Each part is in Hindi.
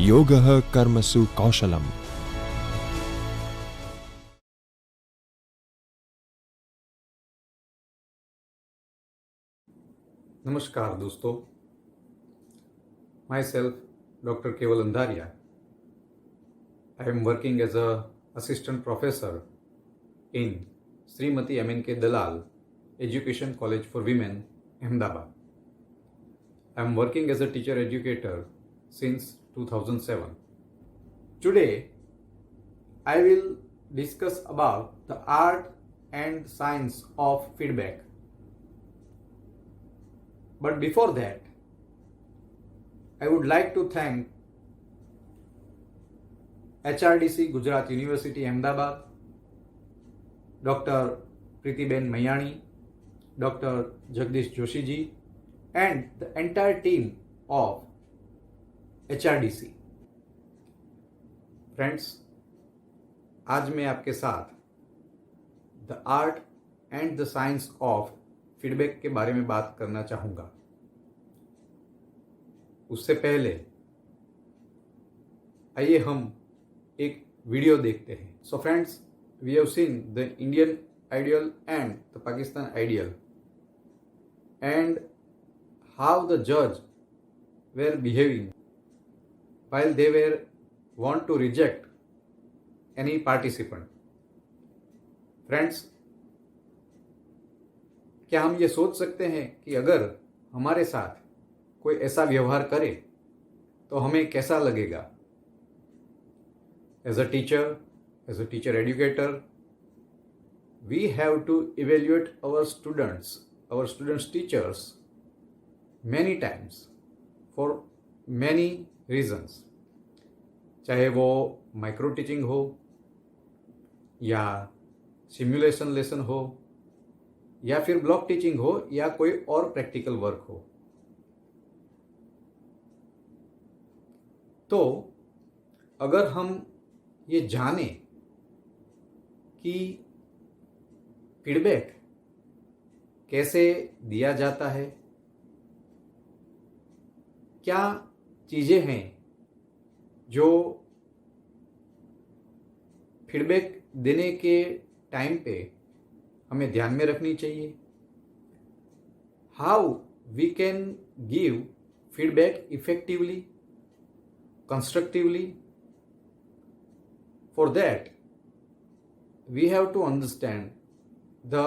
योगः कर्मसु कौशलम्। नमस्कार दोस्तों, myself Dr. Keval Andharia. I am working as a assistant professor in Srimati M.N.K. Dalal Education College for Women, Ahmedabad. I am working as a teacher educator since 2007. Today, I will discuss about the art and science of feedback. But before that, I would like to thank HRDC Gujarat University Ahmedabad, Dr. Pritiben Mayani, Dr. Jagdish Joshi ji, and the entire team of HRDC. Friends, आज मैं आपके साथ the art and the science of feedback के बारे में बात करना चाहूँगा। उससे पहले आइए हम एक वीडियो देखते हैं। So friends, we have seen the Indian Idol and the Pakistan Idol and how the जज were behaving while they were want to reject any participant. Friends, क्या हम ये सोच सकते हैं कि अगर हमारे साथ कोई ऐसा व्यवहार करे तो हमें कैसा लगेगा? As a teacher educator, we have to evaluate our students' teachers many times for many reasons. चाहे वो माइक्रो टीचिंग हो या सिमुलेशन लेसन हो या फिर ब्लॉक टीचिंग हो या कोई और प्रैक्टिकल वर्क हो। तो अगर हम ये जाने कि फीडबैक कैसे दिया जाता है, क्या चीज़ें हैं जो फीडबैक देने के टाइम पे हमें ध्यान में रखनी चाहिए, how we can give feedback effectively, constructively. For that, we have to understand the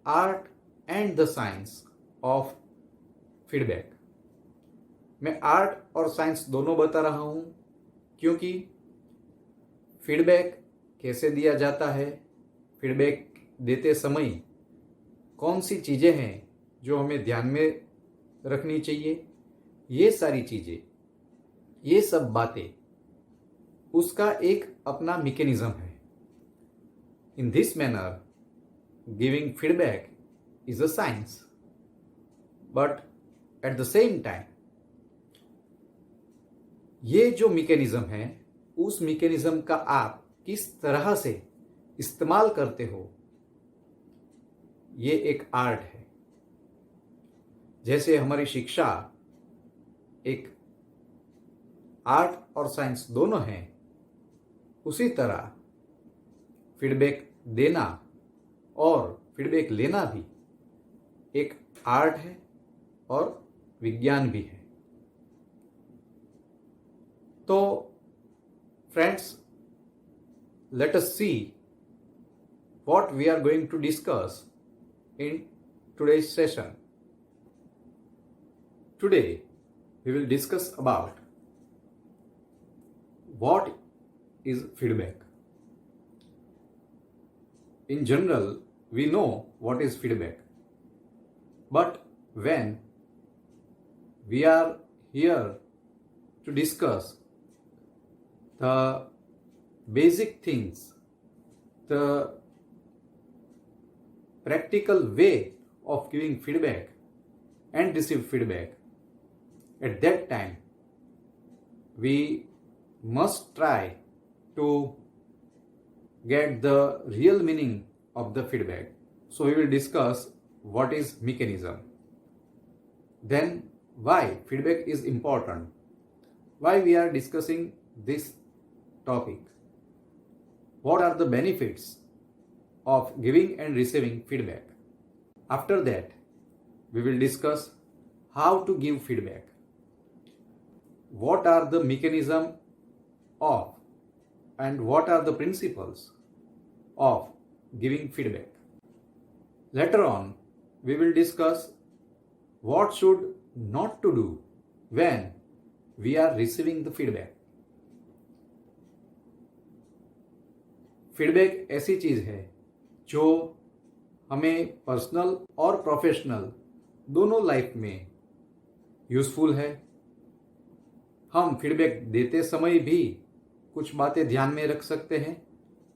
art and the science of feedback. मैं आर्ट और साइंस दोनों बता रहा हूँ क्योंकि फीडबैक कैसे दिया जाता है, फीडबैक देते समय कौन सी चीज़ें हैं जो हमें ध्यान में रखनी चाहिए, ये सारी चीज़ें, ये सब बातें उसका एक अपना मैकेनिज्म है। In this manner giving feedback is a science, but at the same time ये जो मैकेनिज्म है, उस मैकेनिज्म का आप किस तरह से इस्तेमाल करते हो, ये एक आर्ट है। जैसे हमारी शिक्षा एक आर्ट और साइंस दोनों हैं, उसी तरह फीडबैक देना और फीडबैक लेना भी एक आर्ट है और विज्ञान भी है। तो friends, let us see what we are going to discuss in today's session. Today, we will discuss about what is feedback. In general, we know what is feedback. But when we are here to discuss the basic things, the practical way of giving feedback and receive feedback, at that time we must try to get the real meaning of the feedback. So we will discuss what is mechanism, then why feedback is important, why we are discussing this topic. What are the benefits of giving and receiving feedback? After that, we will discuss how to give feedback. What are the mechanism of and what are the principles of giving feedback? Later on, we will discuss what should not to do when we are receiving the feedback. Feedback ऐसी चीज़ है जो हमें पर्सनल और प्रोफेशनल दोनों लाइफ में यूज़फुल है. हम फीडबैक देते समय भी कुछ बातें ध्यान में रख सकते हैं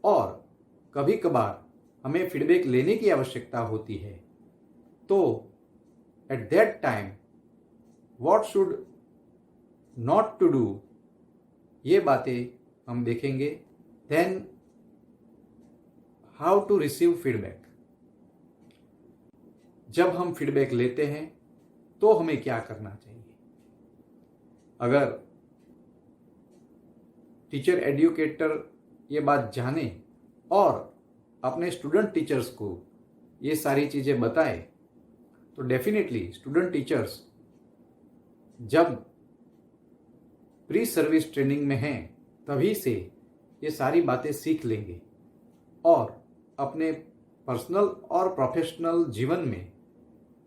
और कभी कभार हमें फीडबैक लेने की आवश्यकता होती है. तो at that time what should not to do, ये बातें हम देखेंगे. Then how to receive feedback. जब हम फीडबैक लेते हैं तो हमें क्या करना चाहिए. अगर टीचर एडुकेटर ये बात जाने और अपने स्टूडेंट टीचर्स को ये सारी चीज़ें बताए तो डेफिनेटली स्टूडेंट टीचर्स जब प्री सर्विस ट्रेनिंग में हैं तभी से ये सारी बातें सीख लेंगे और अपने पर्सनल और प्रोफेशनल जीवन में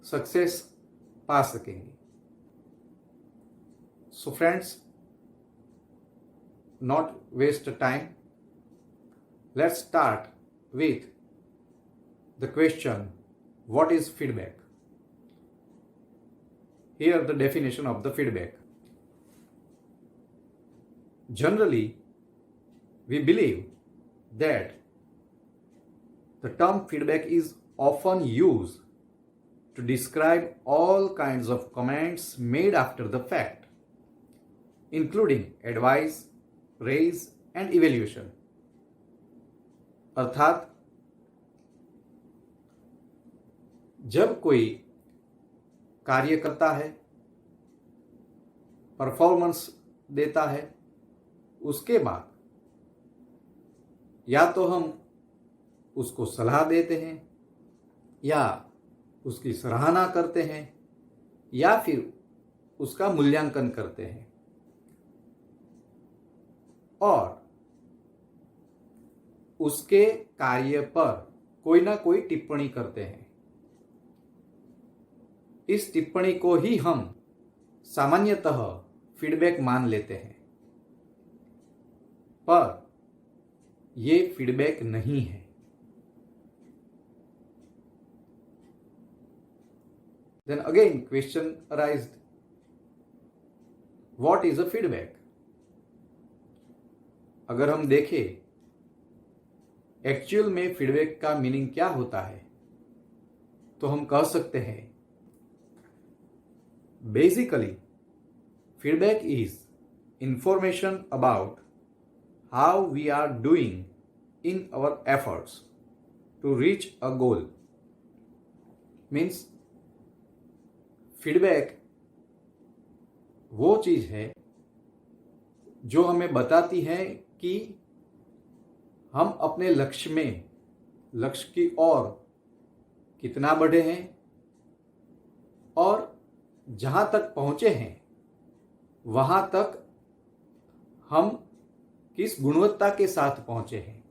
सक्सेस पा सकेंगे. So friends, not waste time. Let's start with the question, what is feedback? Here the definition of the feedback. Generally, we believe that the term feedback is often used to describe all kinds of comments made after the fact, including advice, praise and evaluation. अर्थात जब कोई कार्य करता है, परफॉर्मेंस देता है, उसके बाद या तो हम उसको सलाह देते हैं या उसकी सराहना करते हैं या फिर उसका मूल्यांकन करते हैं और उसके कार्य पर कोई ना कोई टिप्पणी करते हैं. इस टिप्पणी को ही हम सामान्यतः फीडबैक मान लेते हैं, पर ये फीडबैक नहीं है. Then again question arises, what is a feedback? अगर हम देखें एक्चुअल में फीडबैक का मीनिंग क्या होता है तो हम कह सकते हैं basically feedback is information about how we are doing in our efforts to reach a goal. Means feedback वो चीज़ है जो हमें बताती है कि हम अपने लक्ष्य की ओर कितना बढ़े हैं और जहाँ तक पहुँचे हैं वहाँ तक हम किस गुणवत्ता के साथ पहुँचे हैं.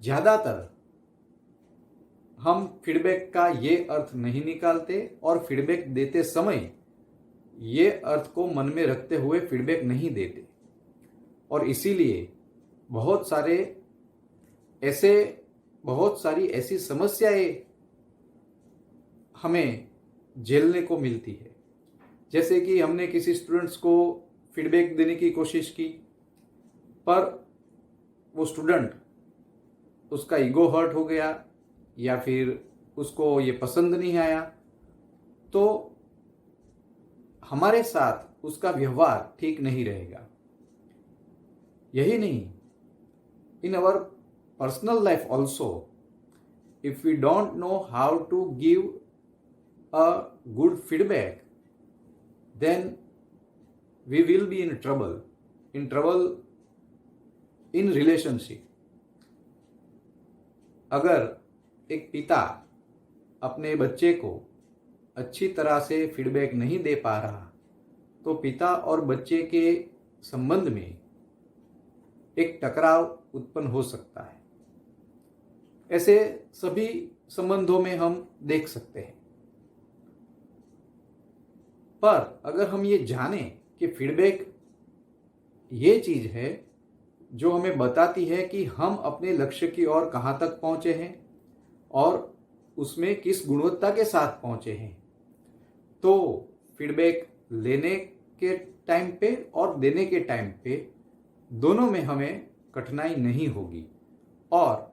ज़्यादातर हम फीडबैक का ये अर्थ नहीं निकालते और फीडबैक देते समय ये अर्थ को मन में रखते हुए फीडबैक नहीं देते और इसीलिए बहुत सारी ऐसी समस्याएं हमें झेलने को मिलती है. जैसे कि हमने किसी स्टूडेंट्स को फीडबैक देने की कोशिश की पर वो स्टूडेंट उसका ईगो हर्ट हो गया या फिर उसको ये पसंद नहीं आया तो हमारे साथ उसका व्यवहार ठीक नहीं रहेगा. यही नहीं, in our personal life also if we don't know how to give a good feedback then we will be in trouble in relationship. अगर एक पिता अपने बच्चे को अच्छी तरह से फीडबैक नहीं दे पा रहा तो पिता और बच्चे के संबंध में एक टकराव उत्पन्न हो सकता है। ऐसे सभी संबंधों में हम देख सकते हैं। पर अगर हम ये जानें कि फीडबैक ये चीज है जो हमें बताती है कि हम अपने लक्ष्य की ओर कहाँ तक पहुंचे हैं और उसमें किस गुणवत्ता के साथ पहुंचे हैं, तो फीडबैक लेने के टाइम पे और देने के टाइम पे दोनों में हमें कठिनाई नहीं होगी और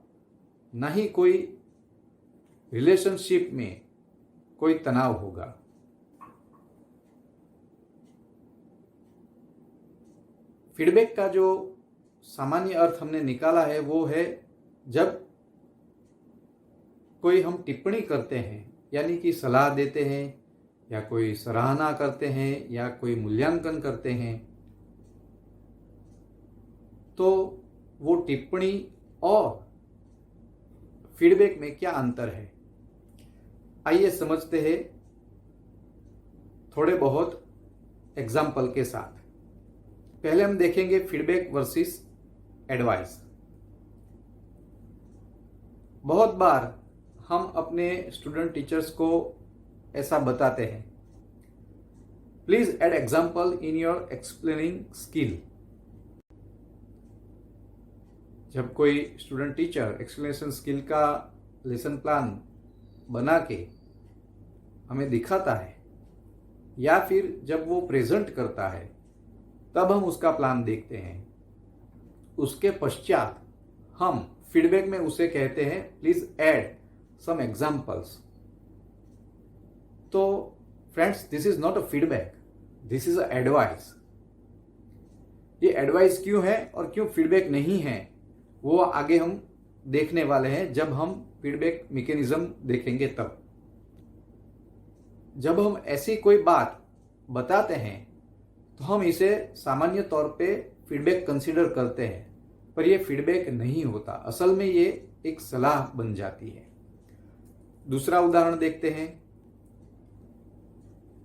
ना ही कोई रिलेशनशिप में कोई तनाव होगा। फीडबैक का जो सामान्य अर्थ हमने निकाला है वो है जब कोई हम टिप्पणी करते हैं, यानी कि सलाह देते हैं या कोई सराहना करते हैं या कोई मूल्यांकन करते हैं, तो वो टिप्पणी और फीडबैक में क्या अंतर है, आइए समझते हैं थोड़े बहुत एग्जाम्पल के साथ। पहले हम देखेंगे फीडबैक वर्सेस एडवाइस। बहुत बार हम अपने स्टूडेंट टीचर्स को ऐसा बताते हैं, please add example in your explaining skill. जब कोई स्टूडेंट टीचर एक्सप्लेनेशन स्किल का लेसन प्लान बना के हमें दिखाता है या फिर जब वो प्रेजेंट करता है तब हम उसका प्लान देखते हैं। उसके पश्चात हम फीडबैक में उसे कहते हैं प्लीज ऐड सम एग्जाम्पल्स। तो friends, this is not a feedback, this is a advice. ये एडवाइस क्यों है और क्यों फीडबैक नहीं है वो आगे हम देखने वाले हैं जब हम फीडबैक मैकेनिज्म देखेंगे। तब जब हम ऐसी कोई बात बताते हैं तो हम इसे सामान्य तौर पे फीडबैक कंसीडर करते हैं, पर यह फीडबैक नहीं होता। असल में ये एक सलाह बन जाती है। दूसरा उदाहरण देखते हैं,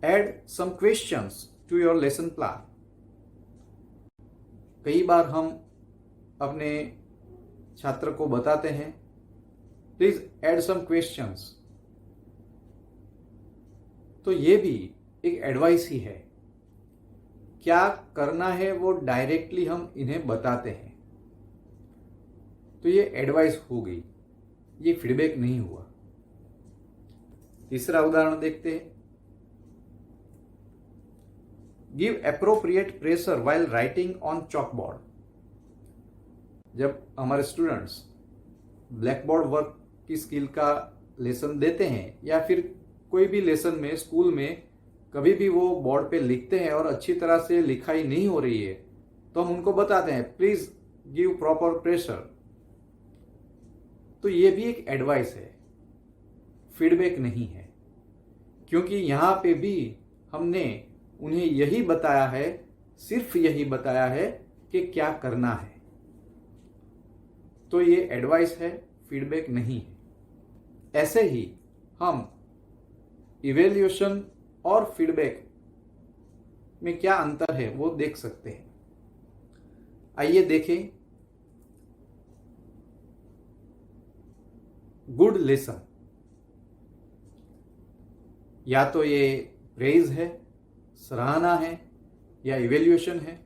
add some questions to your lesson plan. कई बार हम अपने छात्र को बताते हैं प्लीज ऐड सम क्वेश्चंस, तो ये भी एक एडवाइस ही है। क्या करना है वो डायरेक्टली हम इन्हें बताते हैं, तो ये एडवाइस हो गई, ये फीडबैक नहीं हुआ। तीसरा उदाहरण देखते हैं, give appropriate pressure while writing on chalkboard. जब हमारे स्टूडेंट्स ब्लैक बोर्ड वर्क की स्किल का लेसन देते हैं या फिर कोई भी लेसन में स्कूल में कभी भी वो बोर्ड पे लिखते हैं और अच्छी तरह से लिखाई नहीं हो रही है, तो हम उनको बताते हैं प्लीज गिव प्रॉपर प्रेशर। तो ये भी एक एडवाइस है, फीडबैक नहीं है, क्योंकि यहां पे भी हमने उन्हें यही बताया है, सिर्फ यही बताया है कि क्या करना है। तो ये एडवाइस है, फीडबैक नहीं है। ऐसे ही हम इवेल्यूएशन और फीडबैक में क्या अंतर है वो देख सकते हैं। आइए देखें, गुड लेसन, या तो ये प्रेज है, सराहना है, या इवेल्यूएशन है,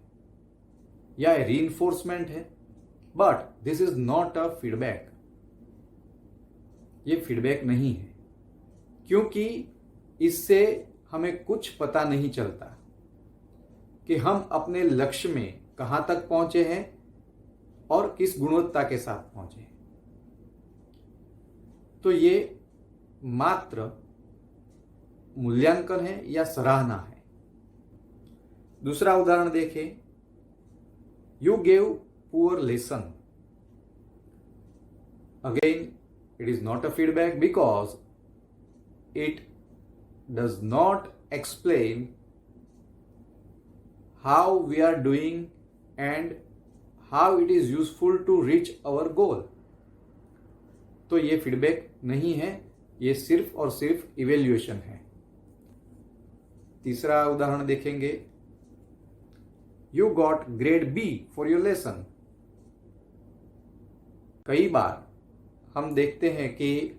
या रीइंफोर्समेंट है, but this is not a feedback. ये फीडबैक नहीं है, क्योंकि इससे हमें कुछ पता नहीं चलता कि हम अपने लक्ष्य में कहां तक पहुंचे हैं और किस गुणवत्ता के साथ पहुंचे हैं। तो ये मात्र मूल्यांकन है या सराहना है। दूसरा उदाहरण देखें, you gave poor lesson. Again it is not a feedback because it does not explain how we are doing and how it is useful to reach our goal. तो ये फीडबैक नहीं है, ये सिर्फ और सिर्फ इवेल्युएशन है. तीसरा उदाहरण देखेंगे. You got grade B for your lesson. कई बार हम देखते हैं कि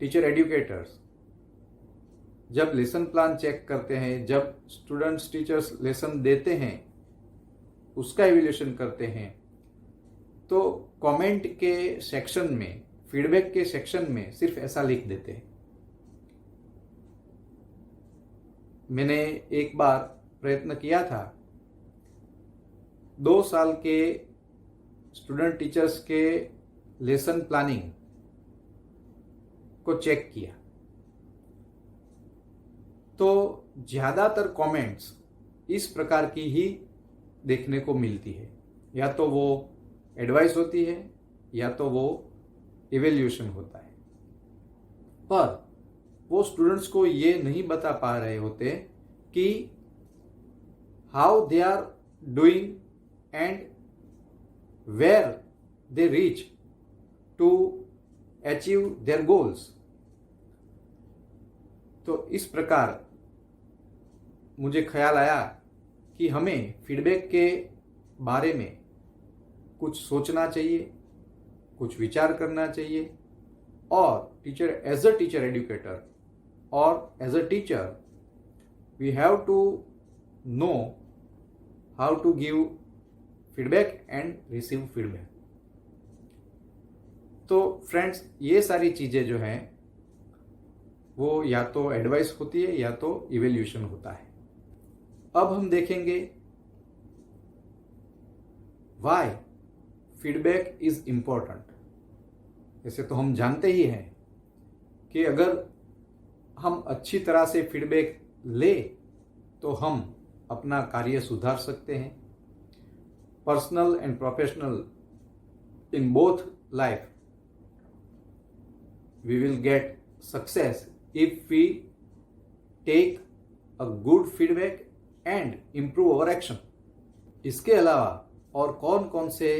टीचर एडुकेटर्स जब लेसन प्लान चेक करते हैं, जब स्टूडेंट्स टीचर्स लेसन देते हैं, उसका इवैल्यूएशन करते हैं, तो कमेंट के सेक्शन में, फीडबैक के सेक्शन में सिर्फ ऐसा लिख देते हैं. मैंने एक बार प्रयत्न किया था, 2 साल के स्टूडेंट टीचर्स के लेसन प्लानिंग को चेक किया, तो ज़्यादातर कमेंट्स इस प्रकार की ही देखने को मिलती है. या तो वो एडवाइस होती है या तो वो इवैल्यूएशन होता है. पर वो स्टूडेंट्स को ये नहीं बता पा रहे होते कि how they are doing and where they reach to achieve their goals. तो इस प्रकार मुझे ख्याल आया कि हमें फीडबैक के बारे में कुछ सोचना चाहिए, कुछ विचार करना चाहिए, और teacher as a teacher educator और as a teacher we have to know how to give feedback and receive feedback. तो फ्रेंड्स, ये सारी चीज़ें जो हैं वो या तो एडवाइस होती है या तो इवैल्यूएशन होता है. अब हम देखेंगे व्हाई फीडबैक इज इम्पोर्टेंट. जैसे तो हम जानते ही हैं कि अगर हम अच्छी तरह से फीडबैक ले तो हम अपना कार्य सुधार सकते हैं. Personal and professional, in both life we will get success if we take a good feedback and improve our action. इसके अलावा और कौन कौन से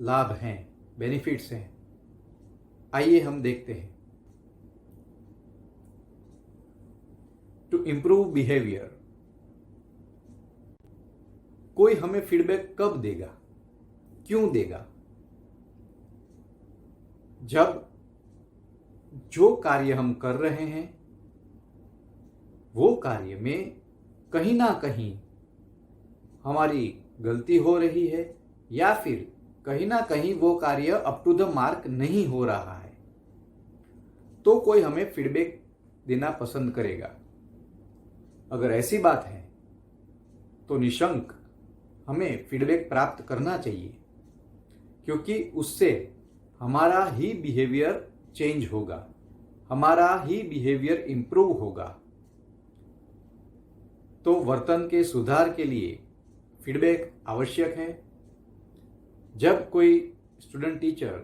लाभ हैं, बेनिफिट्स हैं, आइए हम देखते हैं. To improve behaviour. कोई हमें फीडबैक कब देगा, क्यों देगा? जब जो कार्य हम कर रहे हैं वो कार्य में कहीं ना कहीं हमारी गलती हो रही है, या फिर कहीं ना कहीं वो कार्य अप टू द मार्क नहीं हो रहा है, तो कोई हमें फीडबैक देना पसंद करेगा. अगर ऐसी बात है तो निशंक हमें फीडबैक प्राप्त करना चाहिए, क्योंकि उससे हमारा ही बिहेवियर चेंज होगा, हमारा ही बिहेवियर इंप्रूव होगा. तो वर्तन के सुधार के लिए फीडबैक आवश्यक है. जब कोई स्टूडेंट टीचर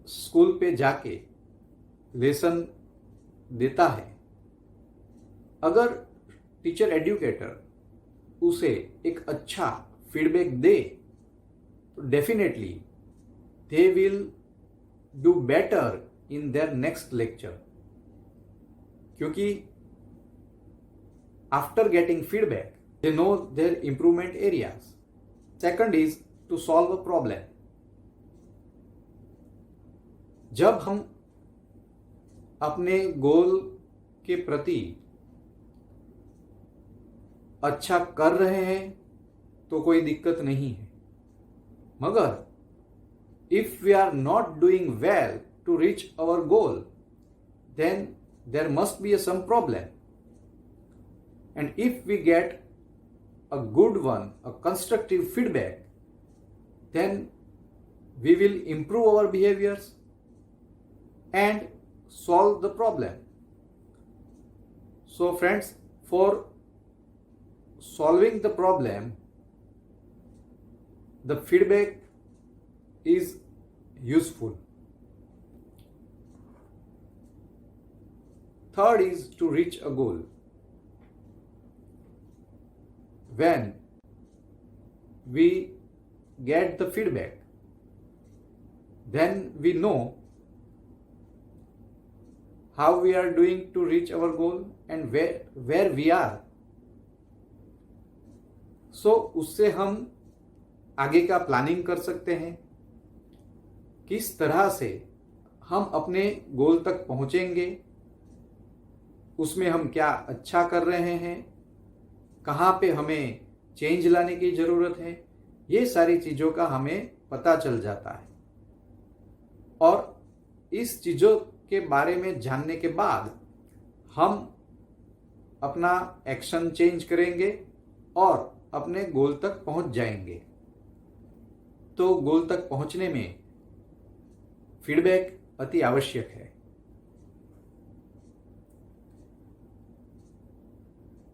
स्कूल पे जाके लेसन देता है, अगर टीचर एडुकेटर उसे एक अच्छा फीडबैक दे तो definitely they will do better in their next lecture. क्योंकि after getting feedback they know their improvement areas. Second is to solve a problem. जब हम अपने गोल के प्रति अच्छा कर रहे हैं तो कोई दिक्कत नहीं है, मगर if we are not doing well to reach our goal, then there must be some problem. And if we get a good one, a constructive feedback, then we will improve our behaviors and solve the problem. So friends, for solving the problem, the feedback is useful. Third is to reach a goal. when we get the feedback, then we know how we are doing to reach our goal and where we are. So उससे हम आगे का प्लानिंग कर सकते हैं, किस तरह से हम अपने गोल तक पहुंचेंगे, उसमें हम क्या अच्छा कर रहे हैं, कहाँ पे हमें चेंज लाने की ज़रूरत है, ये सारी चीज़ों का हमें पता चल जाता है। और इस चीज़ों के बारे में जानने के बाद हम अपना एक्शन चेंज करेंगे और अपने गोल तक पहुंच जाएंगे। तो गोल तक पहुंचने में फीडबैक अति आवश्यक है।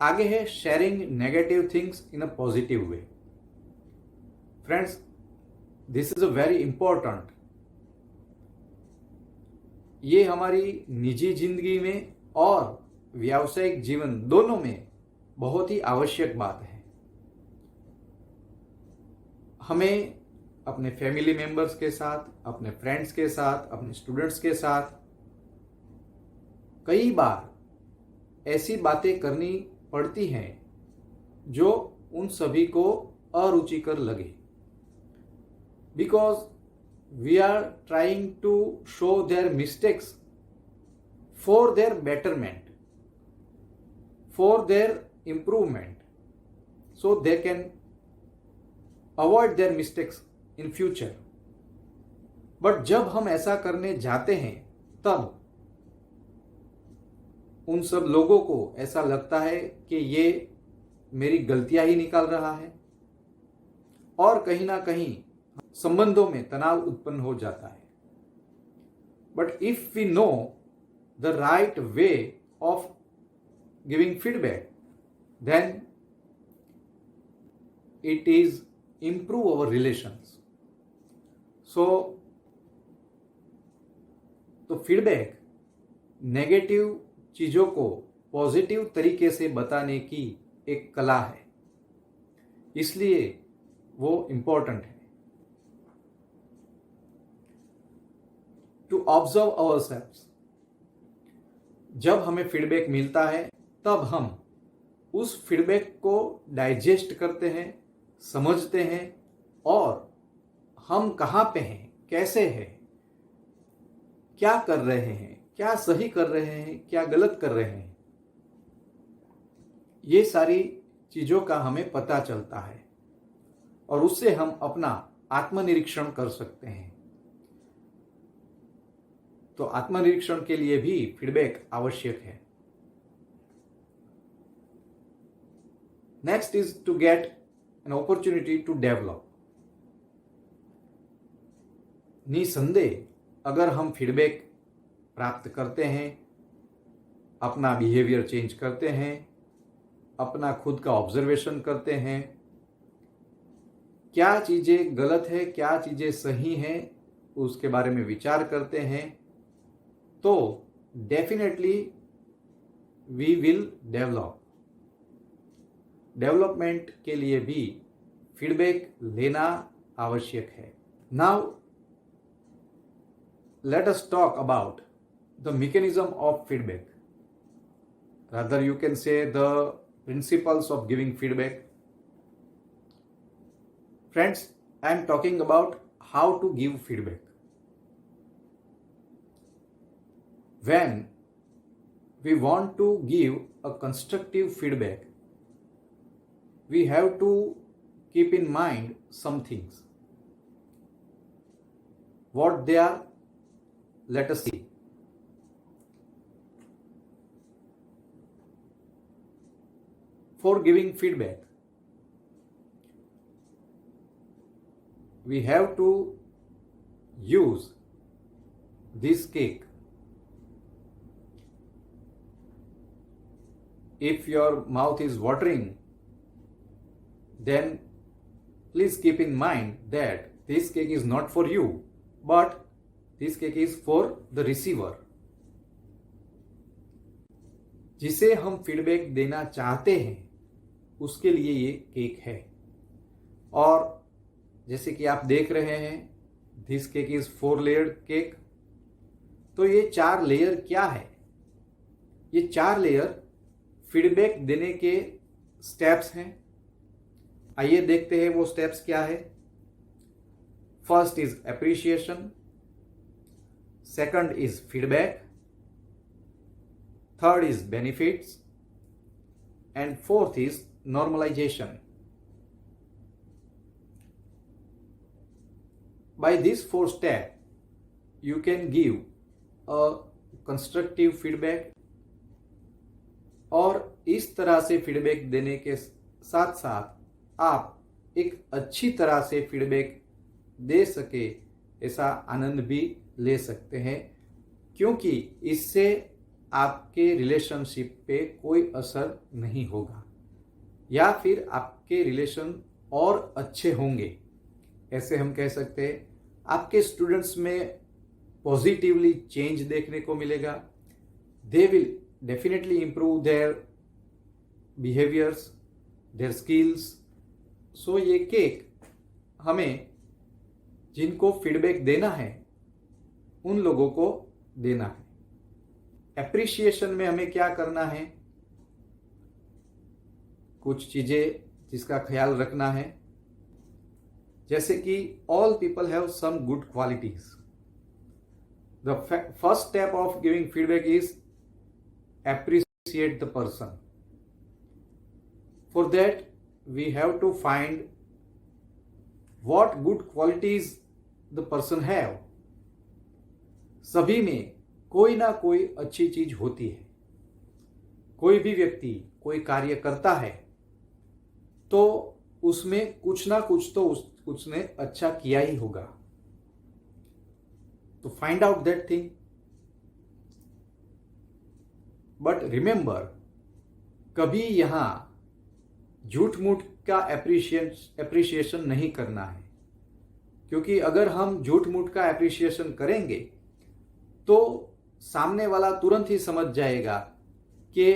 आगे है sharing negative things in a positive way. Friends, this is a very important. ये हमारी निजी जिंदगी में और व्यावसायिक जीवन दोनों में बहुत ही आवश्यक बात है। हमें अपने फैमिली मेंबर्स के साथ, अपने फ्रेंड्स के साथ, अपने स्टूडेंट्स के साथ कई बार ऐसी बातें करनी पड़ती हैं जो उन सभी को अरुचिकर लगे, because we are trying to show their mistakes for their betterment, for their improvement, so they can avoid their mistakes in future. But जब हम ऐसा करने जाते हैं तब उन सब लोगों को ऐसा लगता है कि ये मेरी गलतियां ही निकाल रहा है और कहीं ना कहीं संबंधों में तनाव उत्पन्न हो जाता है। But if we know the right way of giving feedback, then it is improve our relations. So तो फीडबैक नेगेटिव चीजों को पॉजिटिव तरीके से बताने की एक कला है, इसलिए वो इंपॉर्टेंट है। टू ऑब्जर्व आवरसेल्व्स, जब हमें फीडबैक मिलता है तब हम उस फीडबैक को डाइजेस्ट करते हैं, समझते हैं और हम कहाँ पे हैं, कैसे हैं, क्या कर रहे हैं, क्या सही कर रहे हैं, क्या गलत कर रहे हैं, ये सारी चीज़ों का हमें पता चलता है और उससे हम अपना आत्मनिरीक्षण कर सकते हैं। तो आत्मनिरीक्षण के लिए भी फीडबैक आवश्यक है। Next is to get an opportunity to develop. निसंदेह अगर हम फीडबैक प्राप्त करते हैं, अपना बिहेवियर चेंज करते हैं, अपना खुद का ऑब्जर्वेशन करते हैं, क्या चीज़ें गलत है, क्या चीज़ें सही हैं, उसके बारे में विचार करते हैं, तो definitely we will develop. Development के लिए भी फीडबैक लेना आवश्यक है। Now let us talk about the mechanism of feedback. Rather, you can say the principles of giving feedback. Friends, I am talking about how to give feedback. When we want to give a constructive feedback, we have to keep in mind some things. What they are, let us see. For giving feedback, we have to use this cake. If your mouth is watering, then please keep in mind that this cake is not for you, but this cake is for the receiver. जिसे हम फीडबैक देना चाहते हैं उसके लिए ये केक है। और जैसे कि आप देख रहे हैं, this cake is 4 layered cake. तो ये 4 लेयर क्या है? ये 4 लेयर फीडबैक देने के स्टेप्स हैं। आइए देखते हैं वो स्टेप्स क्या है। First is appreciation, second is feedback, third is benefits and fourth is normalisation. By these 4 steps, you can give a constructive feedback, और इस तरह से फीडबैक देने के साथ साथ आप एक अच्छी तरह से फीडबैक दे सके ऐसा आनंद भी ले सकते हैं, क्योंकि इससे आपके रिलेशनशिप पे कोई असर नहीं होगा या फिर आपके रिलेशन और अच्छे होंगे। ऐसे हम कह सकते हैं आपके स्टूडेंट्स में पॉजिटिवली चेंज देखने को मिलेगा। They will definitely improve their behaviours, their skills. So ये केक हमें जिनको फीडबैक देना है उन लोगों को देना है। एप्रिसिएशन में हमें क्या करना है? कुछ चीजें जिसका ख्याल रखना है, जैसे कि all people have some good qualities. The first step of giving feedback is appreciate the person. For that we have to find what good qualities the person have. सभी में कोई ना कोई अच्छी चीज होती है। कोई भी व्यक्ति कोई कार्य करता है तो उसमें कुछ ना कुछ तो उसने अच्छा किया ही होगा। तो find out that thing. But remember, कभी यहां झूठ मूठ का एप्रिशिएशन नहीं करना है, क्योंकि अगर हम झूठ मूठ का एप्रिशिएशन करेंगे तो सामने वाला तुरंत ही समझ जाएगा कि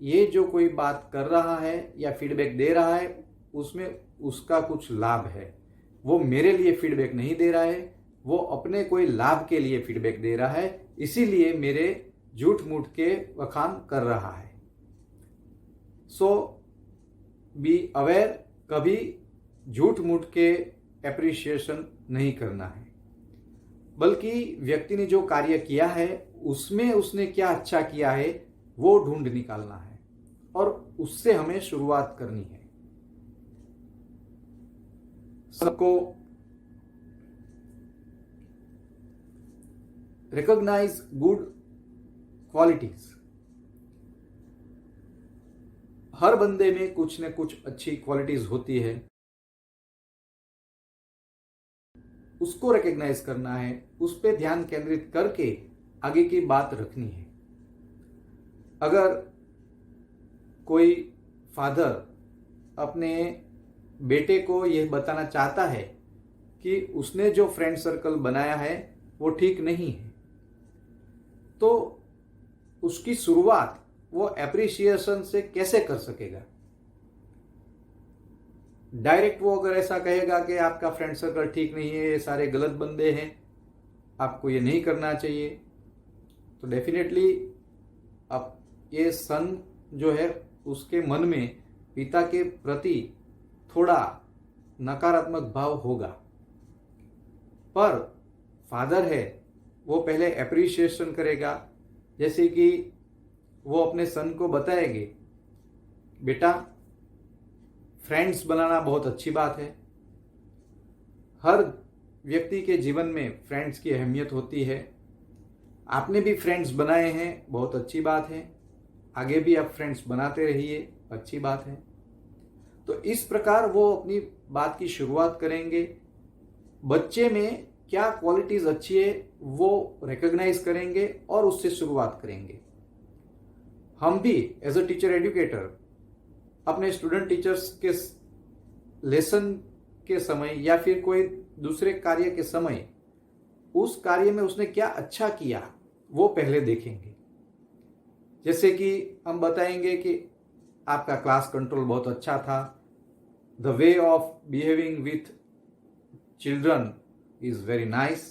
ये जो कोई बात कर रहा है या फीडबैक दे रहा है उसमें उसका कुछ लाभ है। वो मेरे लिए फीडबैक नहीं दे रहा है, वो अपने कोई लाभ के लिए फीडबैक दे रहा है, इसीलिए मेरे झूठ मूठ के बखान कर रहा है। सो बी अवेयर, कभी झूठ मूठ के एप्रिशिएशन नहीं करना है, बल्कि व्यक्ति ने जो कार्य किया है उसमें उसने क्या अच्छा किया है वो ढूंढ निकालना है और उससे हमें शुरुआत करनी है। सबको रिकॉग्नाइज गुड क्वालिटीज। हर बंदे में कुछ न कुछ अच्छी क्वालिटीज होती है, उसको रिकॉग्नाइज करना है, उस पर ध्यान केंद्रित करके आगे की बात रखनी है। अगर कोई फादर अपने बेटे को यह बताना चाहता है कि उसने जो फ्रेंड सर्कल बनाया है वो ठीक नहीं है, तो उसकी शुरुआत वो एप्रिसिएशन से कैसे कर सकेगा? डायरेक्ट वो अगर ऐसा कहेगा कि आपका फ्रेंड सर्कल ठीक नहीं है, ये सारे गलत बंदे हैं, आपको ये नहीं करना चाहिए, तो डेफिनेटली अब ये सन जो है उसके मन में पिता के प्रति थोड़ा नकारात्मक भाव होगा। पर फादर है वो पहले एप्रिशिएशन करेगा, जैसे कि वो अपने सन को बताएंगे, बेटा फ्रेंड्स बनाना बहुत अच्छी बात है, हर व्यक्ति के जीवन में फ्रेंड्स की अहमियत होती है, आपने भी फ्रेंड्स बनाए हैं, बहुत अच्छी बात है, आगे भी आप फ्रेंड्स बनाते रहिए, अच्छी बात है। तो इस प्रकार वो अपनी बात की शुरुआत करेंगे। बच्चे में क्या क्वालिटीज अच्छी है वो रिकॉग्नाइज करेंगे और उससे शुरुआत करेंगे। हम भी एज अ टीचर एजुकेटर अपने स्टूडेंट टीचर्स के लेसन के समय या फिर कोई दूसरे कार्य के समय उस कार्य में उसने क्या अच्छा किया वो पहले देखेंगे। जैसे कि हम बताएंगे कि आपका क्लास कंट्रोल बहुत अच्छा था, the way of behaving with children is very nice,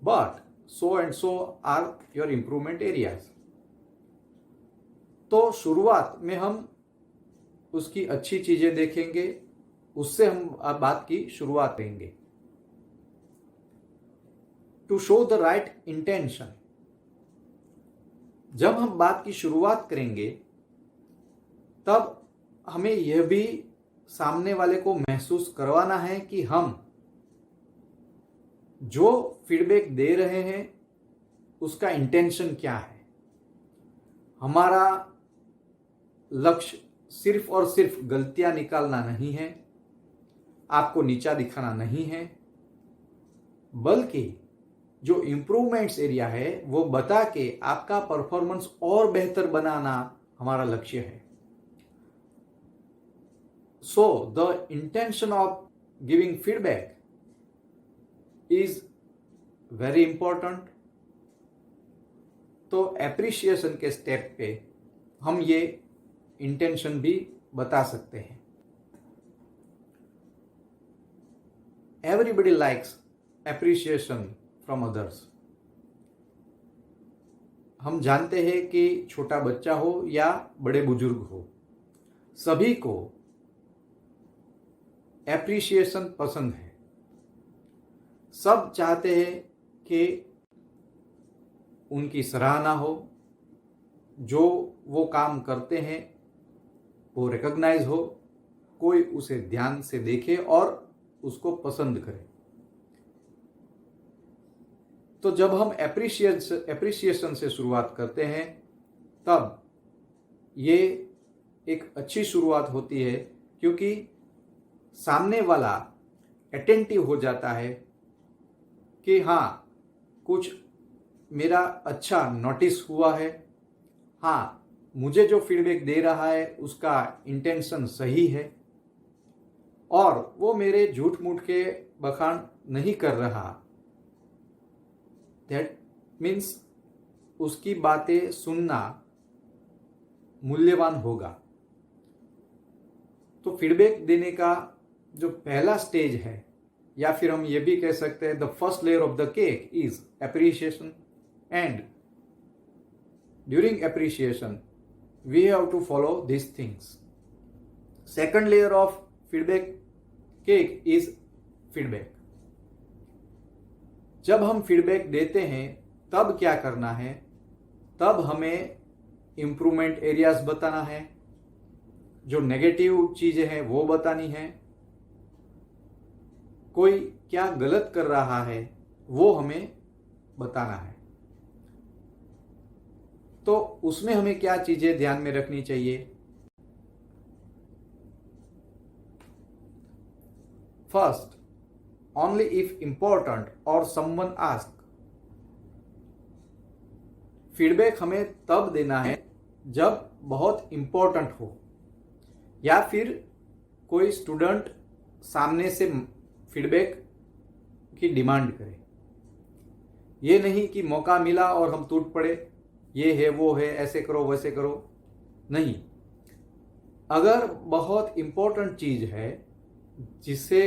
but so and so are your improvement areas. तो शुरुआत में हम उसकी अच्छी चीजें देखेंगे, उससे हम बात की शुरुआत करेंगे। To show the right intention, जब हम बात की शुरुआत करेंगे तब हमें यह भी सामने वाले को महसूस करवाना है कि हम जो फीडबैक दे रहे हैं उसका इंटेंशन क्या है। हमारा लक्ष्य सिर्फ और सिर्फ गलतियां निकालना नहीं है, आपको नीचा दिखाना नहीं है, बल्कि जो इम्प्रूवमेंट्स एरिया है वो बता के आपका परफॉर्मेंस और बेहतर बनाना हमारा लक्ष्य है। So the intention of giving feedback is very important. तो एप्रिशिएशन के स्टेप पे हम ये इंटेंशन भी बता सकते हैं। Everybody likes appreciation from others. हम जानते हैं कि छोटा बच्चा हो या बड़े बुजुर्ग हो, सभी को एप्रिशिएशन पसंद है। सब चाहते हैं कि उनकी सराहना हो, जो वो काम करते हैं वो रिकॉग्नाइज हो, कोई उसे ध्यान से देखे और उसको पसंद करे। तो जब हम एप्रिशिएशन से शुरुआत करते हैं तब ये एक अच्छी शुरुआत होती है, क्योंकि सामने वाला अटेंटिव हो जाता है कि हाँ, कुछ मेरा अच्छा नोटिस हुआ है, हाँ, मुझे जो फीडबैक दे रहा है उसका इंटेंशन सही है और वो मेरे झूठ मूठ के बखान नहीं कर रहा। दैट मीन्स उसकी बातें सुनना मूल्यवान होगा। तो फीडबैक देने का जो पहला स्टेज है, या फिर हम ये भी कह सकते हैं the first layer of the cake is appreciation, and during appreciation we have to follow this things. Second layer of feedback cake is feedback. जब हम फीडबैक देते हैं तब क्या करना है, तब हमें इम्प्रूवमेंट एरियाज बताना है, जो नेगेटिव चीजें हैं वो बतानी है, कोई क्या गलत कर रहा है वो हमें बताना है। तो उसमें हमें क्या चीजें ध्यान में रखनी चाहिए। फर्स्ट, ओनली इफ इंपॉर्टेंट और समवन आस्क। फीडबैक हमें तब देना है जब बहुत इंपॉर्टेंट हो, या फिर कोई स्टूडेंट सामने से फीडबैक की डिमांड करे। ये नहीं कि मौका मिला और हम टूट पड़े, ये है वो है, ऐसे करो वैसे करो, नहीं। अगर बहुत इंपॉर्टेंट चीज है जिसे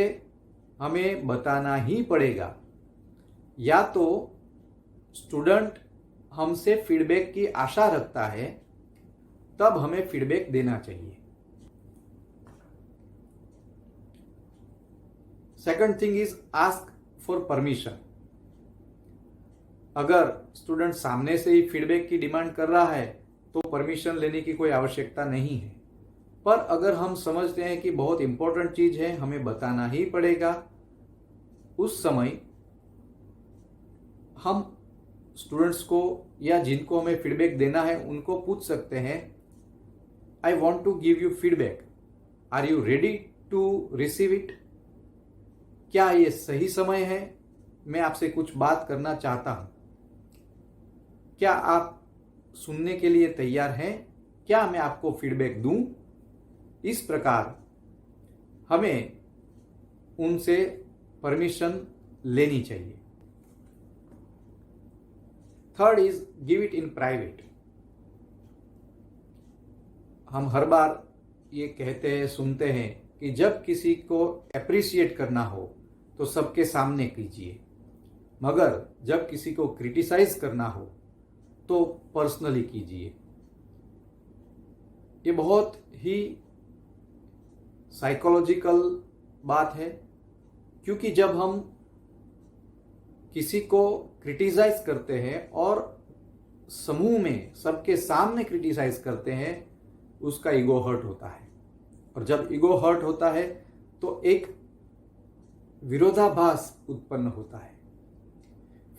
हमें बताना ही पड़ेगा, या तो स्टूडेंट हमसे फीडबैक की आशा रखता है, तब हमें फीडबैक देना चाहिए। Second thing is ask for permission. अगर स्टूडेंट सामने से ही फीडबैक की डिमांड कर रहा है तो परमिशन लेने की कोई आवश्यकता नहीं है। पर अगर हम समझते हैं कि बहुत इंपॉर्टेंट चीज है, हमें बताना ही पड़ेगा, उस समय हम स्टूडेंट्स को या जिनको हमें फीडबैक देना है उनको पूछ सकते हैं, I want to give you feedback, are you ready to receive it. क्या ये सही समय है, मैं आपसे कुछ बात करना चाहता हूं, क्या आप सुनने के लिए तैयार हैं, क्या मैं आपको फीडबैक दूं। इस प्रकार हमें उनसे परमिशन लेनी चाहिए। Third is give it in private. हम हर बार ये कहते हैं, सुनते हैं कि जब किसी को अप्रिशिएट करना हो तो सबके सामने कीजिए, मगर जब किसी को क्रिटिसाइज करना हो तो पर्सनली कीजिए। ये बहुत ही साइकोलॉजिकल बात है, क्योंकि जब हम किसी को क्रिटिसाइज करते हैं और समूह में सबके सामने क्रिटिसाइज करते हैं, उसका ईगो हर्ट होता है। और जब ईगो हर्ट होता है तो एक विरोधाभास उत्पन्न होता है।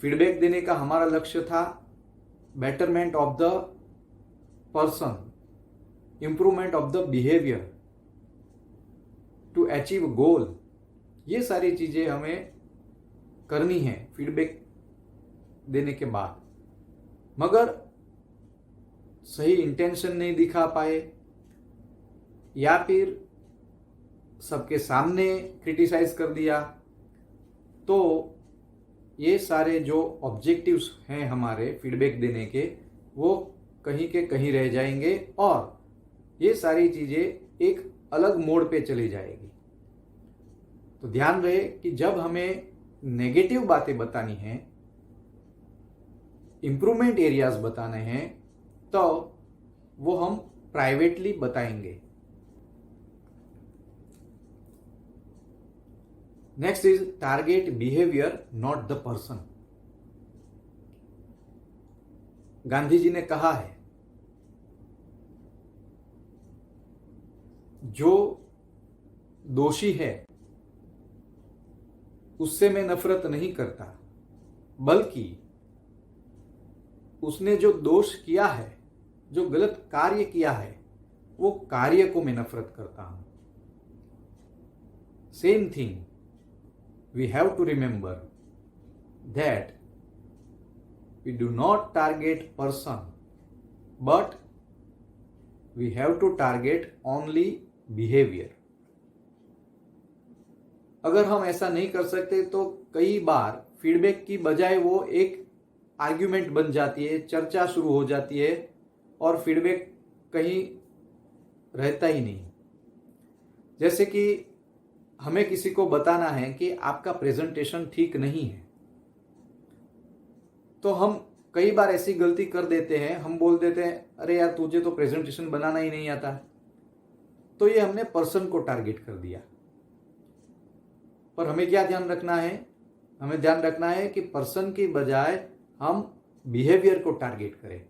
फीडबैक देने का हमारा लक्ष्य था betterment of the person, improvement of the behaviour, to achieve goal. ये सारी चीजें हमें करनी है फीडबैक देने के बाद, मगर सही इंटेंशन नहीं दिखा पाए या फिर सबके सामने क्रिटिसाइज कर दिया, तो ये सारे जो ऑब्जेक्टिव्स हैं हमारे फीडबैक देने के, वो कहीं के कहीं रह जाएंगे और ये सारी चीजें एक अलग मोड़ पे चली जाएगी। तो ध्यान रहे कि जब हमें नेगेटिव बातें बतानी है, इंप्रूवमेंट एरियाज बताने हैं, तो वो हम प्राइवेटली बताएंगे। Next is target behaviour, not the person. Gandhi ji ने कहा है, जो दोषी है उससे मैं नफरत नहीं करता, बल्कि उसने जो दोष किया है, जो गलत कार्य किया है, वो कार्य को मैं नफरत करता हूं। Same thing, we have to remember that we do not target person, but we have to target only behavior. अगर हम ऐसा नहीं कर सकते तो कई बार फीडबैक की बजाय वो एक आर्ग्यूमेंट बन जाती है, चर्चा शुरू हो जाती है और फीडबैक कहीं रहता ही नहीं। जैसे कि हमें किसी को बताना है कि आपका प्रेजेंटेशन ठीक नहीं है, तो हम कई बार ऐसी गलती कर देते हैं, हम बोल देते हैं, अरे यार तुझे तो प्रेजेंटेशन बनाना ही नहीं आता। तो ये हमने पर्सन को टारगेट कर दिया। पर हमें क्या ध्यान रखना है? हमें ध्यान रखना है कि पर्सन की बजाय हम बिहेवियर को टारगेट करें।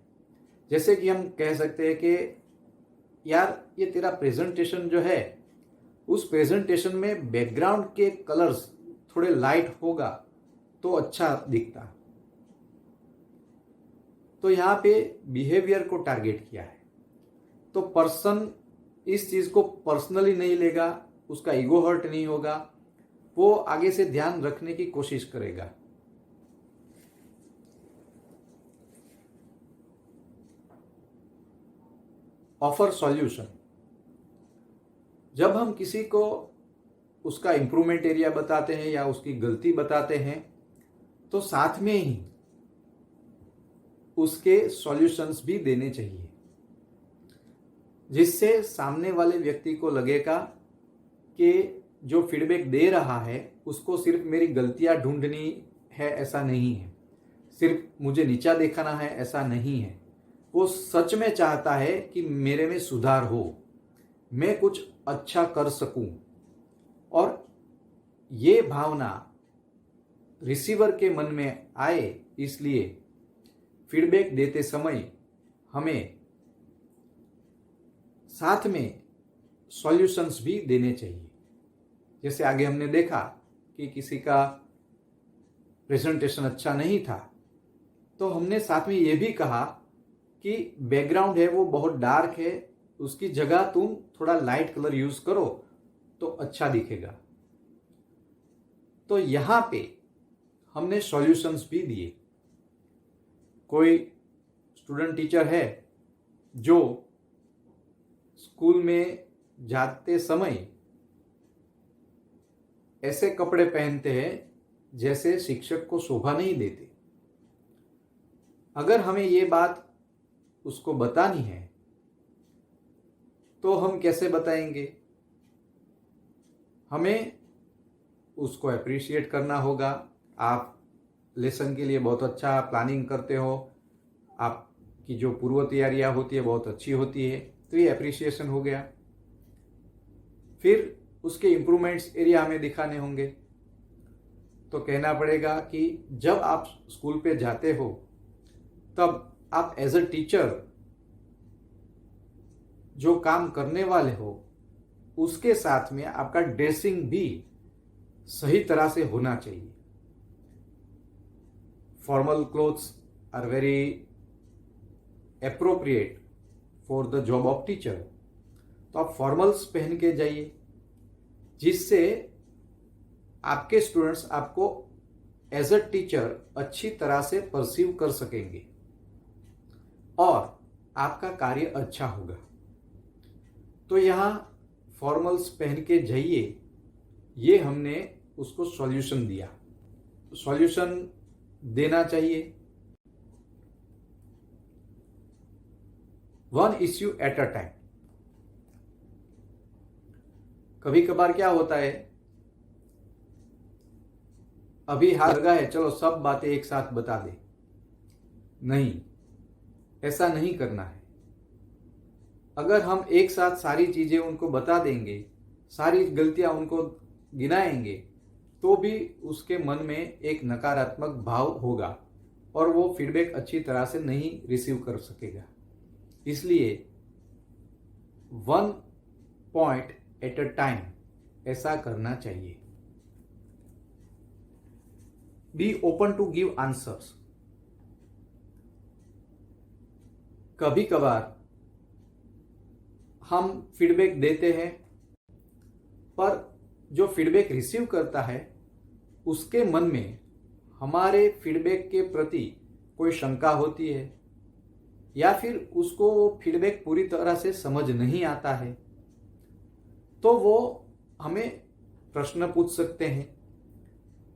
जैसे कि हम कह सकते हैं कि यार ये तेरा प्रेजेंटेशन जो है, उस प्रेजेंटेशन में बैकग्राउंड के कलर्स थोड़े लाइट होगा तो अच्छा दिखता। तो यहां पे बिहेवियर को टारगेट किया है। तो पर्सन इस चीज को पर्सनली नहीं लेगा, उसका ईगो हर्ट नहीं होगा, वो आगे से ध्यान रखने की कोशिश करेगा। Offer solution. जब हम किसी को उसका इंप्रूवमेंट एरिया बताते हैं या उसकी गलती बताते हैं, तो साथ में ही उसके सॉल्यूशंस भी देने चाहिए, जिससे सामने वाले व्यक्ति को लगेगा कि जो फीडबैक दे रहा है उसको सिर्फ मेरी गलतियां ढूंढनी है ऐसा नहीं है, सिर्फ मुझे नीचा दिखाना है ऐसा नहीं है। वो सच में चाहता है कि मेरे में सुधार हो, मैं कुछ अच्छा कर सकूं। और ये भावना रिसीवर के मन में आए, इसलिए फीडबैक देते समय हमें साथ में सॉल्यूशंस भी देने चाहिए। जैसे आगे हमने देखा कि किसी का प्रेजेंटेशन अच्छा नहीं था, तो हमने साथ में ये भी कहा कि बैकग्राउंड है वो बहुत डार्क है, उसकी जगह तुम थोड़ा लाइट कलर यूज करो तो अच्छा दिखेगा। तो यहां पे हमने सॉल्यूशंस भी दिए। कोई स्टूडेंट टीचर है जो स्कूल में जाते समय ऐसे कपड़े पहनते हैं जैसे शिक्षक को शोभा नहीं देते। अगर हमें ये बात उसको बतानी है तो हम कैसे बताएंगे? हमें उसको अप्रिशिएट करना होगा। आप लेसन के लिए बहुत अच्छा प्लानिंग करते हो, आपकी जो पूर्व तैयारियां होती है बहुत अच्छी होती है, तो ये अप्रिशिएशन हो गया। फिर उसके इम्प्रूवमेंट्स एरिया हमें दिखाने होंगे। तो कहना पड़ेगा कि जब आप स्कूल पे जाते हो तब आप एज अ टीचर जो काम करने वाले हो उसके साथ में आपका ड्रेसिंग भी सही तरह से होना चाहिए। Formal clothes are very appropriate for the job of teacher. तो आप फॉर्मल्स पहन के जाइए, जिससे आपके स्टूडेंट्स आपको एज अ टीचर अच्छी तरह से परसीव कर सकेंगे और आपका कार्य अच्छा होगा। तो यहाँ फॉर्मल्स पहन के जाइए, ये हमने उसको सॉल्यूशन दिया। सॉल्यूशन देना चाहिए। One issue at a time. कभी कभार क्या होता है, अभी हाथ लगा है, चलो सब बातें एक साथ बता दे। नहीं, ऐसा नहीं करना है। अगर हम एक साथ सारी चीजें उनको बता देंगे, सारी गलतियां उनको गिनाएंगे, तो भी उसके मन में एक नकारात्मक भाव होगा और वो फीडबैक अच्छी तरह से नहीं रिसीव कर सकेगा। इसलिए one point at a time ऐसा करना चाहिए। Be open to give answers. कभी कभार हम फीडबैक देते हैं, पर जो फीडबैक रिसीव करता है उसके मन में हमारे फीडबैक के प्रति कोई शंका होती है, या फिर उसको वो फीडबैक पूरी तरह से समझ नहीं आता है, तो वो हमें प्रश्न पूछ सकते हैं।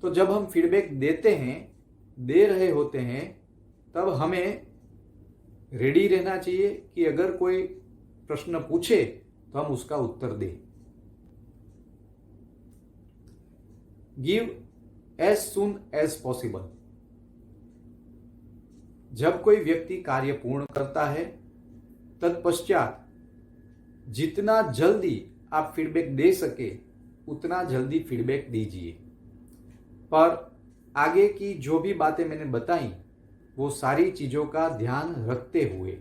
तो जब हम फीडबैक दे रहे होते हैं, तब हमें रेडी रहना चाहिए कि अगर कोई प्रश्न पूछे तो हम उसका उत्तर दें। Give as soon as possible. जब कोई व्यक्ति कार्य पूर्ण करता है, तत्पश्चात जितना जल्दी आप फीडबैक दे सके उतना जल्दी फीडबैक दीजिए। पर आगे की जो भी बातें मैंने बताई वो सारी चीज़ों का ध्यान रखते हुए,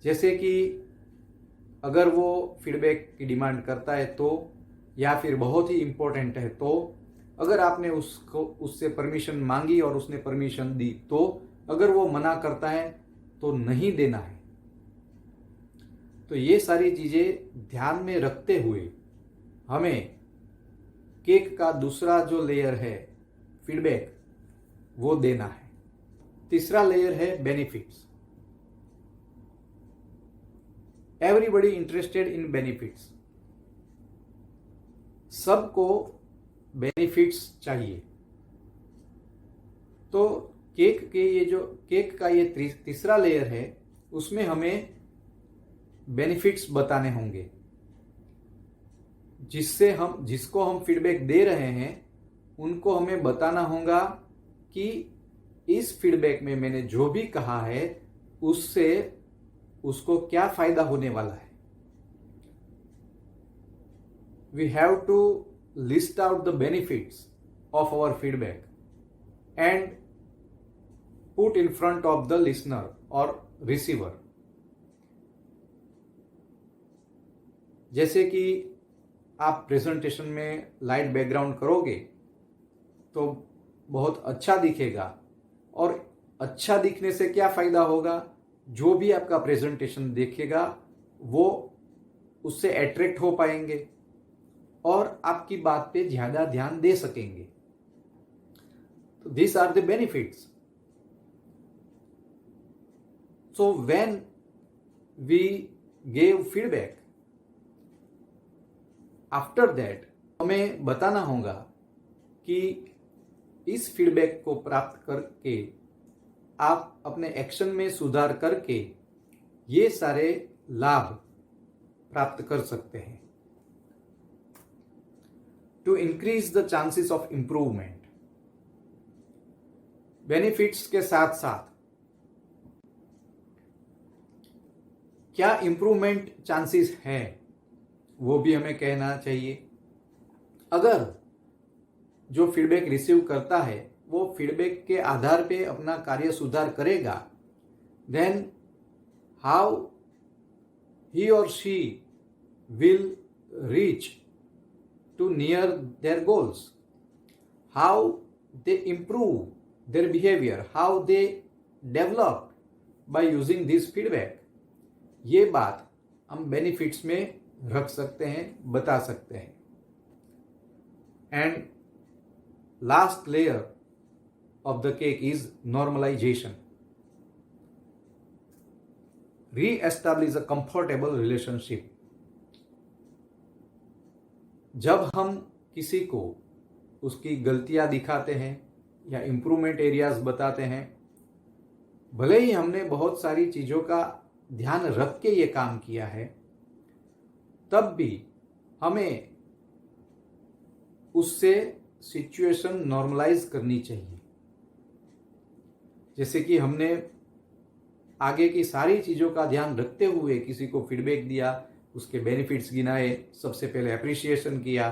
जैसे कि अगर वो फीडबैक की डिमांड करता है तो, या फिर बहुत ही इम्पोर्टेंट है तो, अगर आपने उससे परमिशन मांगी और उसने परमिशन दी तो, अगर वो मना करता है तो नहीं देना है। तो ये सारी चीज़ें ध्यान में रखते हुए हमें केक का दूसरा जो लेयर है फीडबैक, वो देना है। तीसरा लेयर है benefits. Everybody interested in benefits. सबको बेनिफिट्स चाहिए। तो केक का ये तीसरा लेयर है, उसमें हमें बेनिफिट्स बताने होंगे, जिसको हम फीडबैक दे रहे हैं उनको हमें बताना होगा कि इस फीडबैक में मैंने जो भी कहा है उससे उसको क्या फायदा होने वाला है। We have to list out the benefits of our feedback and put in front of the listener और रिसीवर। जैसे कि आप प्रेजेंटेशन में लाइट बैकग्राउंड करोगे तो बहुत अच्छा दिखेगा, और अच्छा दिखने से क्या फायदा होगा, जो भी आपका प्रेजेंटेशन देखेगा वो उससे अट्रैक्ट हो पाएंगे और आपकी बात पे ज्यादा ध्यान दे सकेंगे। तो this are the benefits. So when we gave feedback, after that हमें बताना होगा कि इस फीडबैक को प्राप्त करके आप अपने एक्शन में सुधार करके ये सारे लाभ प्राप्त कर सकते हैं। To increase the chances of improvement, benefits के साथ साथ क्या इंप्रूवमेंट चांसेस है वो भी हमें कहना चाहिए। अगर जो फीडबैक रिसीव करता है वो फीडबैक के आधार पे अपना कार्य सुधार करेगा, then how he or she will reach to near their goals, how they improve their behavior, how they develop by using this feedback, ये बात हम बेनिफिट्स में रख सकते हैं, बता सकते हैं। And last layer of the cake is normalisation. Re-establish a comfortable relationship. जब हम किसी को उसकी गलतियां दिखाते हैं या इम्प्रूवमेंट एरियाज बताते हैं, भले ही हमने बहुत सारी चीज़ों का ध्यान रख के ये काम किया है, तब भी हमें उससे सिचुएशन नॉर्मलाइज करनी चाहिए। जैसे कि हमने आगे की सारी चीज़ों का ध्यान रखते हुए किसी को फीडबैक दिया, उसके बेनिफिट्स गिनाए, सबसे पहले अप्रिसिएशन किया,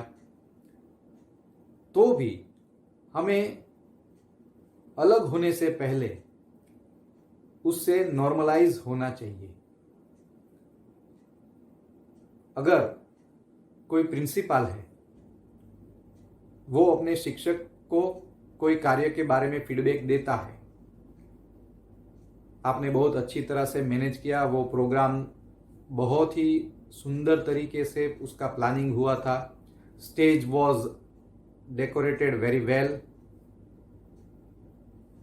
तो भी हमें अलग होने से पहले उससे नॉर्मलाइज होना चाहिए। अगर कोई प्रिंसिपल है, वो अपने शिक्षक को कोई कार्य के बारे में फीडबैक देता है, आपने बहुत अच्छी तरह से मैनेज किया, वो प्रोग्राम बहुत ही सुंदर तरीके से उसका प्लानिंग हुआ था, stage was decorated very well,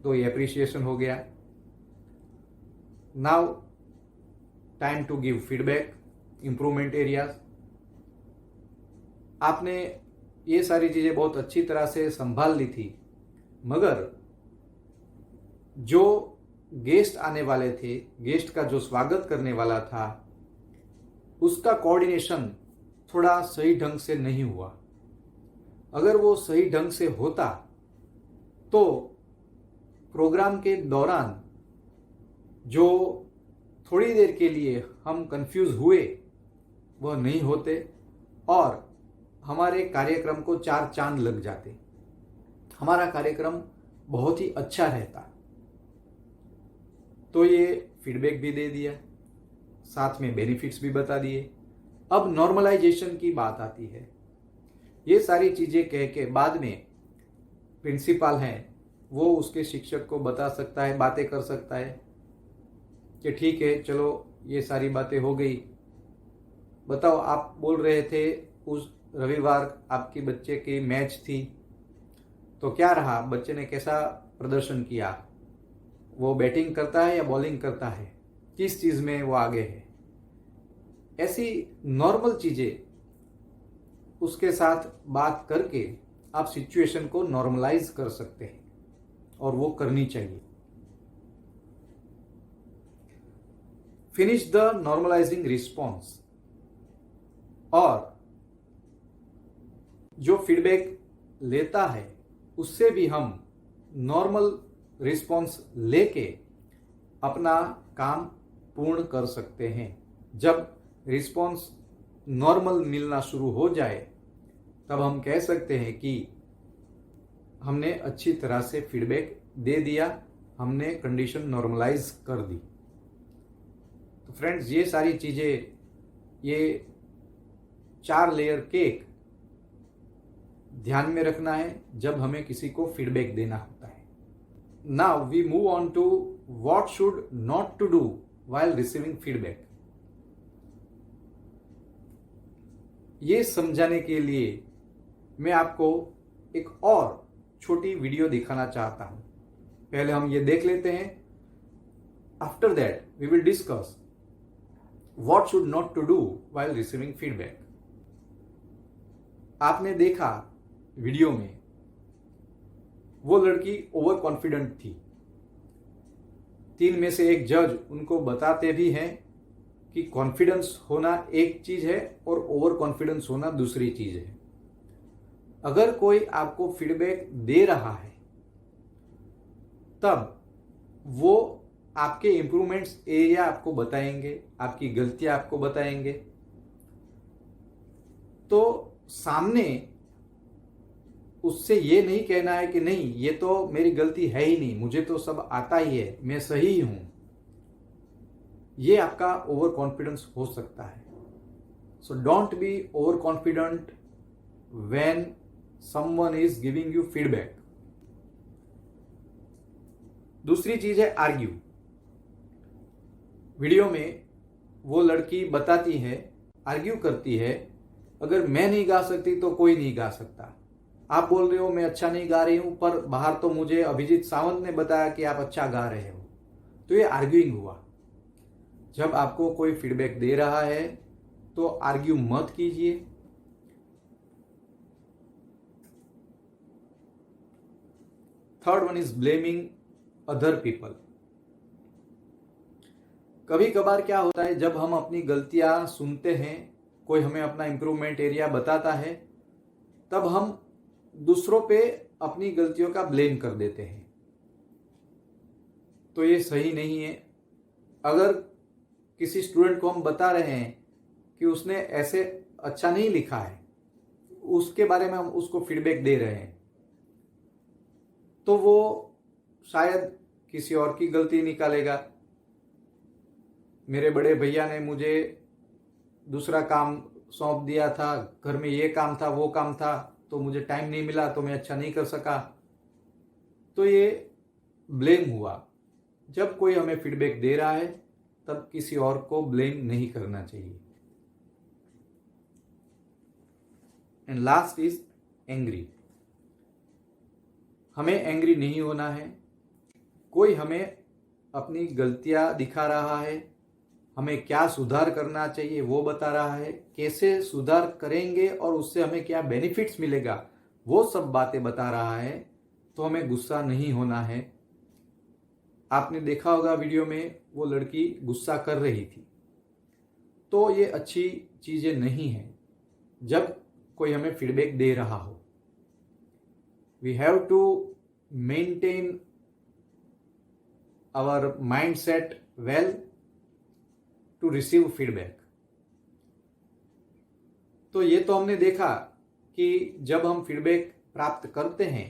तो ये अप्रिसिएशन हो गया। Now time to give feedback, improvement areas. आपने ये सारी चीज़ें बहुत अच्छी तरह से संभाल ली थी, मगर जो गेस्ट आने वाले थे, गेस्ट का जो स्वागत करने वाला था, उसका कोऑर्डिनेशन थोड़ा सही ढंग से नहीं हुआ। अगर वो सही ढंग से होता तो प्रोग्राम के दौरान जो थोड़ी देर के लिए हम कंफ्यूज हुए वह नहीं होते और हमारे कार्यक्रम को 4 चांद लग जाते, हमारा कार्यक्रम बहुत ही अच्छा रहता। तो ये फीडबैक भी दे दिया, साथ में बेनिफिट्स भी बता दिए। अब नॉर्मलाइजेशन की बात आती है। ये सारी चीज़ें कह के बाद में प्रिंसिपल हैं, वो उसके शिक्षक को बता सकता है, बातें कर सकता है कि ठीक है, चलो ये सारी बातें हो गई, बताओ आप बोल रहे थे उस रविवार आपकी बच्चे की मैच थी, तो क्या रहा, बच्चे ने कैसा प्रदर्शन किया, वो बैटिंग करता है या बॉलिंग करता है, किस चीज़ में वो आगे है। ऐसी नॉर्मल चीज़ें उसके साथ बात करके आप सिचुएशन को नॉर्मलाइज कर सकते हैं और वो करनी चाहिए। Finish the normalising response. और जो फीडबैक लेता है उससे भी हम नॉर्मल रिस्पॉन्स लेके अपना काम पूर्ण कर सकते हैं। जब रिस्पॉन्स नॉर्मल मिलना शुरू हो जाए तब हम कह सकते हैं कि हमने अच्छी तरह से फीडबैक दे दिया, हमने कंडीशन नॉर्मलाइज कर दी। तो फ्रेंड्स, ये सारी चीज़ें, ये 4 लेयर केक ध्यान में रखना है जब हमें किसी को फीडबैक देना होता है। Now we move on to what should not to do while receiving feedback. ये समझाने के लिए मैं आपको एक और छोटी वीडियो दिखाना चाहता हूं। पहले हम ये देख लेते हैं, after that we will discuss what should not to do while receiving feedback. आपने देखा वीडियो में वो लड़की ओवर कॉन्फिडेंट थी। 3 में से एक जज उनको बताते भी हैं कि कॉन्फिडेंस होना एक चीज है और ओवर कॉन्फिडेंस होना दूसरी चीज है। अगर कोई आपको फीडबैक दे रहा है तब वो आपके इंप्रूवमेंट्स एरिया आपको बताएंगे, आपकी गलतियां आपको बताएंगे। तो सामने उससे ये नहीं कहना है कि नहीं ये तो मेरी गलती है ही नहीं, मुझे तो सब आता ही है, मैं सही हूं। ये आपका ओवर कॉन्फिडेंस हो सकता है। So don't be over confident when someone is giving you feedback. दूसरी चीज है आर्ग्यू। वीडियो में वो लड़की बताती है, आर्ग्यू करती है, अगर मैं नहीं गा सकती तो कोई नहीं गा सकता। आप बोल रहे हो मैं अच्छा नहीं गा रही हूं, पर बाहर तो मुझे अभिजीत सावंत ने बताया कि आप अच्छा गा रहे हो। तो ये आर्ग्यूइंग हुआ। जब आपको कोई फीडबैक दे रहा है तो आर्ग्यू मत कीजिए। Third one is blaming other people. कभी कभार क्या होता है, जब हम अपनी गलतियां सुनते हैं, कोई हमें अपना इंप्रूवमेंट एरिया बताता है, तब हम दूसरों पे अपनी गलतियों का ब्लेम कर देते हैं। तो ये सही नहीं है। अगर किसी स्टूडेंट को हम बता रहे हैं कि उसने ऐसे अच्छा नहीं लिखा है, उसके बारे में हम उसको फीडबैक दे रहे हैं, तो वो शायद किसी और की गलती निकालेगा। मेरे बड़े भैया ने मुझे दूसरा काम सौंप दिया था, घर में ये काम था वो काम था, तो मुझे टाइम नहीं मिला तो मैं अच्छा नहीं कर सका। तो ये ब्लेम हुआ। जब कोई हमें फीडबैक दे रहा है तब किसी और को ब्लेम नहीं करना चाहिए। And last is angry. हमें एंग्री नहीं होना है। कोई हमें अपनी गलतियां दिखा रहा है, हमें क्या सुधार करना चाहिए वो बता रहा है, कैसे सुधार करेंगे और उससे हमें क्या बेनिफिट्स मिलेगा वो सब बातें बता रहा है, तो हमें गुस्सा नहीं होना है। आपने देखा होगा वीडियो में वो लड़की गुस्सा कर रही थी। तो ये अच्छी चीजें नहीं है जब कोई हमें फीडबैक दे रहा हो। We have to maintain our mindset well to receive feedback. तो ये तो हमने देखा कि जब हम फीडबैक प्राप्त करते हैं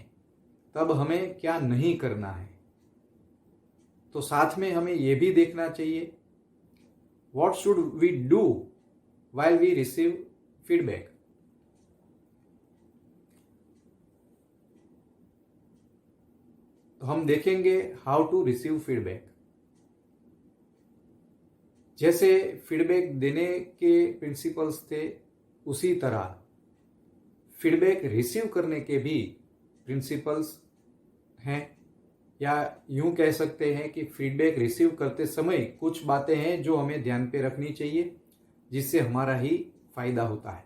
तब हमें क्या नहीं करना है। तो साथ में हमें यह भी देखना चाहिए, what should we do while we receive feedback. तो हम देखेंगे हाउ टू रिसीव फीडबैक। जैसे फीडबैक देने के प्रिंसिपल्स थे, उसी तरह फीडबैक रिसीव करने के भी प्रिंसिपल्स हैं, या यूं कह सकते हैं कि फीडबैक रिसीव करते समय कुछ बातें हैं जो हमें ध्यान पे रखनी चाहिए, जिससे हमारा ही फायदा होता है।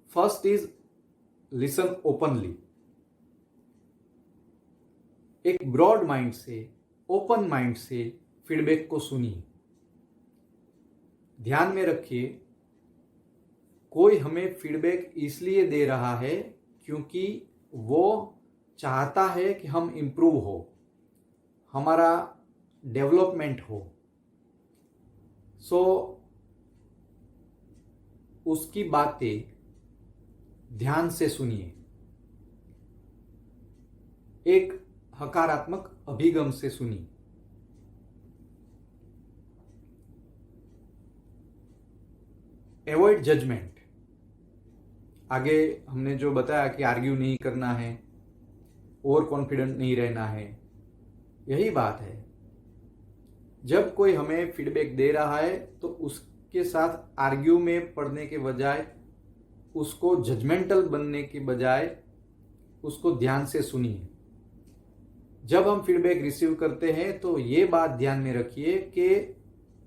First is listen openly. एक ब्रॉड माइंड से, ओपन माइंड से फीडबैक को सुनिए। ध्यान में रखिए, कोई हमें फीडबैक इसलिए दे रहा है क्योंकि वो चाहता है कि हम इंप्रूव हो, हमारा डेवलपमेंट हो। सो उसकी बातें ध्यान से सुनिए, एक हकारात्मक अभिगम से सुनिए। Avoid judgement. आगे हमने जो बताया कि आर्ग्यू नहीं करना है, ओवर कॉन्फिडेंट नहीं रहना है, यही बात है। जब कोई हमें फीडबैक दे रहा है तो उसके साथ आर्ग्यू में पड़ने के बजाय, उसको जजमेंटल बनने के बजाय उसको ध्यान से सुनिए। जब हम फीडबैक रिसीव करते हैं तो ये बात ध्यान में रखिए कि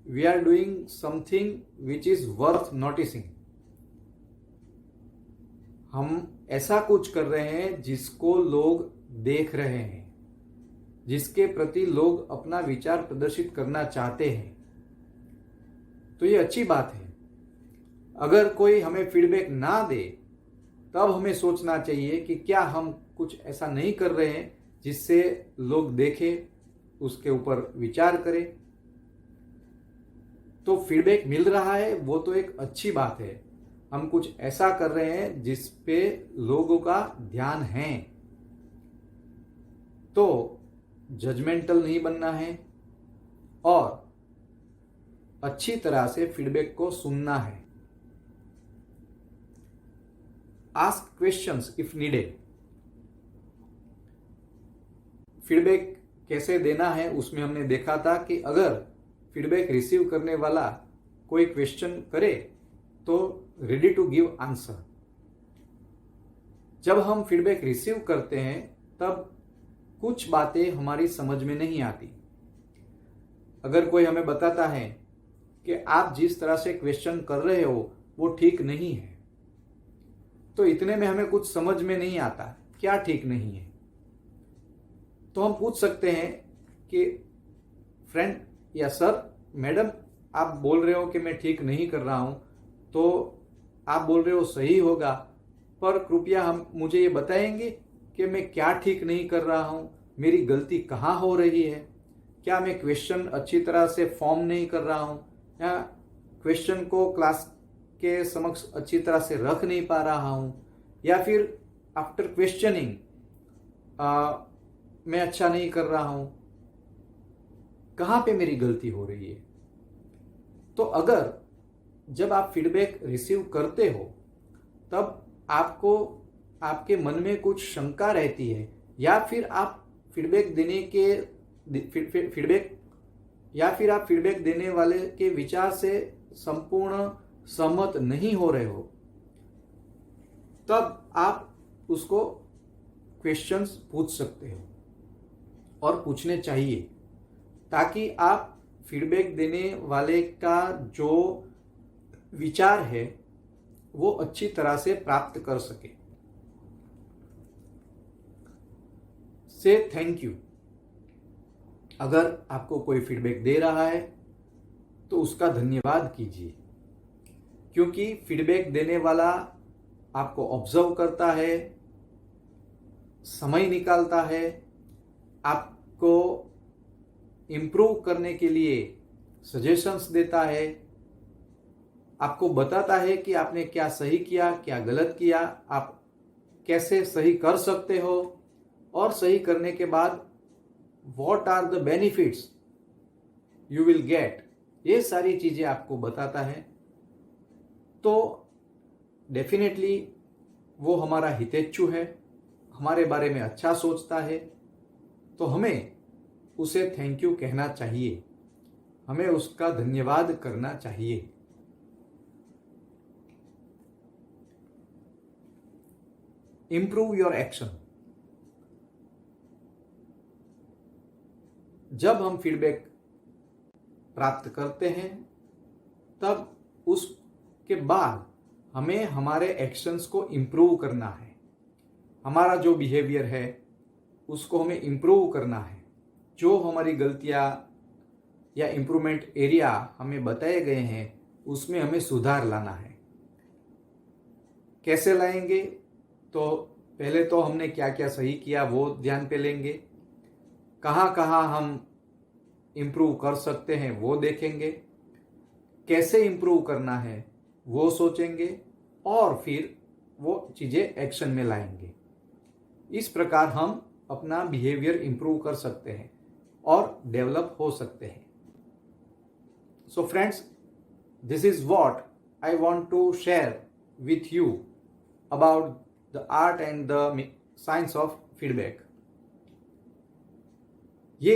we are doing something which is worth noticing. हम ऐसा कुछ कर रहे हैं जिसको लोग देख रहे हैं, जिसके प्रति लोग अपना विचार प्रदर्शित करना चाहते हैं, तो ये अच्छी बात है। अगर कोई हमें फीडबैक ना दे, तब हमें सोचना चाहिए कि क्या हम कुछ ऐसा नहीं कर रहे हैं जिससे लोग देखें, उसके ऊपर विचार करें। तो फीडबैक मिल रहा है वो तो एक अच्छी बात है। हम कुछ ऐसा कर रहे हैं जिस पे लोगों का ध्यान है। तो जजमेंटल नहीं बनना है और अच्छी तरह से फीडबैक को सुनना है। Ask questions if needed. Feedback कैसे देना है उसमें हमने देखा था कि अगर फीडबैक रिसीव करने वाला कोई क्वेश्चन करे तो रेडी टू गिव आंसर। जब हम फीडबैक रिसीव करते हैं तब कुछ बातें हमारी समझ में नहीं आती। अगर कोई हमें बताता है कि आप जिस तरह से क्वेश्चन कर रहे हो वो ठीक नहीं है, तो इतने में हमें कुछ समझ में नहीं आता क्या ठीक नहीं है, तो हम पूछ सकते हैं कि फ्रेंड या सर, मैडम, आप बोल रहे हो कि मैं ठीक नहीं कर रहा हूं, तो आप बोल रहे हो सही होगा, पर कृपया हम मुझे ये बताएंगे कि मैं क्या ठीक नहीं कर रहा हूं, मेरी गलती कहाँ हो रही है। क्या मैं क्वेश्चन अच्छी तरह से फॉर्म नहीं कर रहा हूं, या क्वेश्चन को क्लास के समक्ष अच्छी तरह से रख नहीं पा रहा हूं, या फिर आफ्टर क्वेश्चनिंग मैं अच्छा नहीं कर रहा हूं, कहाँ पे मेरी गलती हो रही है। तो अगर जब आप फीडबैक रिसीव करते हो तब आपको आपके मन में कुछ शंका रहती है, या फिर आप फीडबैक देने वाले के विचार से संपूर्ण सहमत नहीं हो रहे हो, तब आप उसको क्वेश्चंस पूछ सकते हो और पूछने चाहिए, ताकि आप फीडबैक देने वाले का जो विचार है वो अच्छी तरह से प्राप्त कर सके। से थैंक यू। अगर आपको कोई फीडबैक दे रहा है तो उसका धन्यवाद कीजिए, क्योंकि फीडबैक देने वाला आपको ऑब्जर्व करता है, समय निकालता है, आपको इम्प्रूव करने के लिए सजेशंस देता है, आपको बताता है कि आपने क्या सही किया, क्या गलत किया, आप कैसे सही कर सकते हो, और सही करने के बाद what are the benefits you will get, ये सारी चीजें आपको बताता है। तो डेफिनेटली वो हमारा हितैषी है, हमारे बारे में अच्छा सोचता है, तो हमें उसे थैंक यू कहना चाहिए, हमें उसका धन्यवाद करना चाहिए। Improve your action. जब हम फीडबैक प्राप्त करते हैं तब उसके बाद हमें हमारे एक्शंस को इम्प्रूव करना है। हमारा जो बिहेवियर है उसको हमें इम्प्रूव करना है। जो हमारी गलतियां या इम्प्रूवमेंट एरिया हमें बताए गए हैं उसमें हमें सुधार लाना है। कैसे लाएंगे? तो पहले तो हमने क्या क्या सही किया वो ध्यान पे लेंगे, कहाँ कहाँ हम इम्प्रूव कर सकते हैं वो देखेंगे, कैसे इम्प्रूव करना है वो सोचेंगे, और फिर वो चीज़ें एक्शन में लाएंगे। इस प्रकार हम अपना बिहेवियर इम्प्रूव कर सकते हैं और डेवलप हो सकते हैं। So friends, this is what I want to share with you about the art and the science of feedback. ये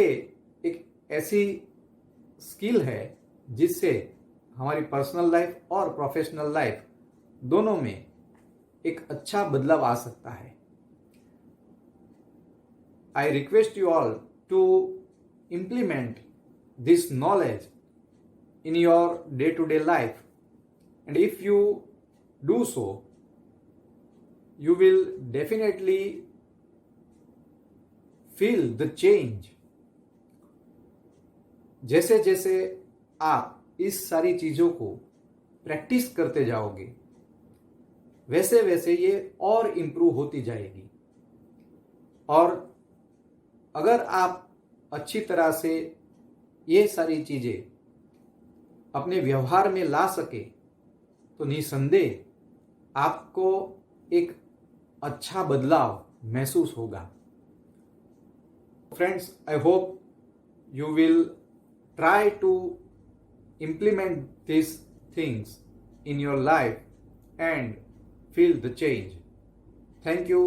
एक ऐसी स्किल है जिससे हमारी पर्सनल लाइफ और प्रोफेशनल लाइफ दोनों में एक अच्छा बदलाव आ सकता है। I request you all to implement this knowledge in your day-to-day life, and if you do so, you will definitely feel the change जैसे जैसे आप इस सारी चीज़ों को प्रैक्टिस करते जाओगे वैसे वैसे ये और इम्प्रूव होती जाएगी। और अगर आप अच्छी तरह से ये सारी चीज़ें अपने व्यवहार में ला सके तो निसंदेह आपको एक अच्छा बदलाव महसूस होगा। Friends, I hope you will try to implement these things in your life and feel the change. Thank you